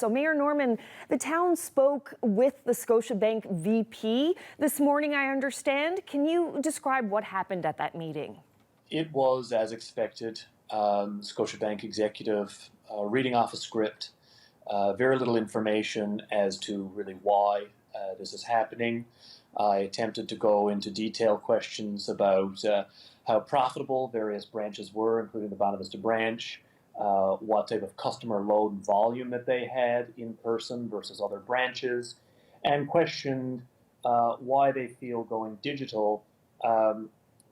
So Mayor Norman, the town spoke with the Scotiabank VP this morning, I understand. Can you describe what happened at that meeting? It was as expected. Scotiabank executive reading off a script, very little information as to really why this is happening. I attempted to go into detailed questions about how profitable various branches were, including the Bonavista branch, what type of customer load and volume that they had in person versus other branches, and questioned why they feel going digital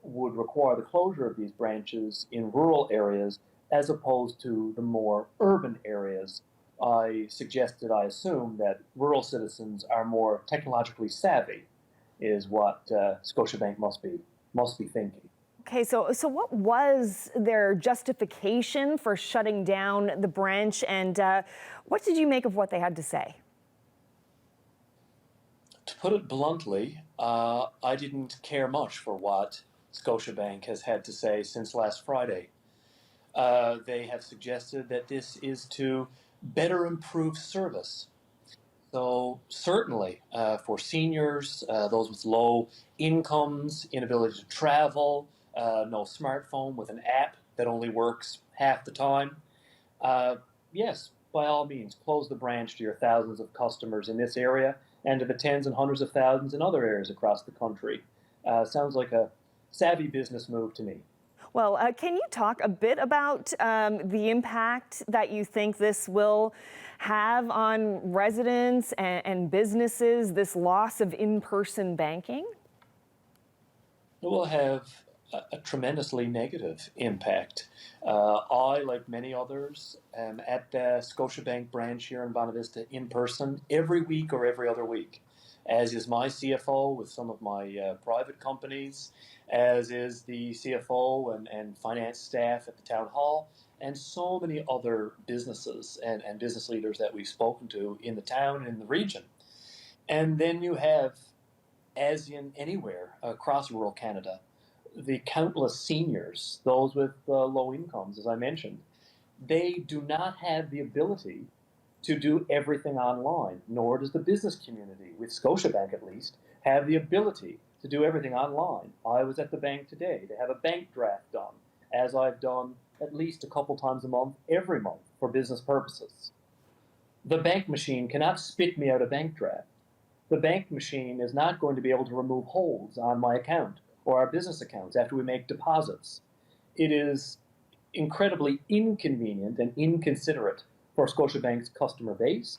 would require the closure of these branches in rural areas as opposed to the more urban areas. I assume that rural citizens are more technologically savvy, is what Scotiabank must be thinking. Okay, so what was their justification for shutting down the branch, and what did you make of what they had to say? To put it bluntly, I didn't care much for what Scotiabank has had to say since last Friday. They have suggested that this is to better improve service. So certainly for seniors, those with low incomes, inability to travel, no smartphone with an app that only works half the time, yes, by all means, close the branch to your thousands of customers in this area and to the tens and hundreds of thousands in other areas across the country. Sounds like a savvy business move to me. Well, can you talk a bit about the impact that you think this will have on residents and businesses, this loss of in-person banking? It will have a tremendously negative impact. I, like many others, am at the Scotiabank branch here in Bonavista in person every week or every other week, as is my CFO with some of my private companies, as is the CFO and finance staff at the town hall, and so many other businesses and business leaders that we've spoken to in the town and in the region. And then you have, as in anywhere across rural Canada, the countless seniors, those with low incomes, as I mentioned. They do not have the ability to do everything online, nor does the business community, with Scotiabank at least, have the ability to do everything online. I was at the bank today to have a bank draft done, as I've done at least a couple times a month, every month, for business purposes. The bank machine cannot spit me out a bank draft. The bank machine is not going to be able to remove holds on my account or our business accounts after we make deposits. It is incredibly inconvenient and inconsiderate for Scotiabank's customer base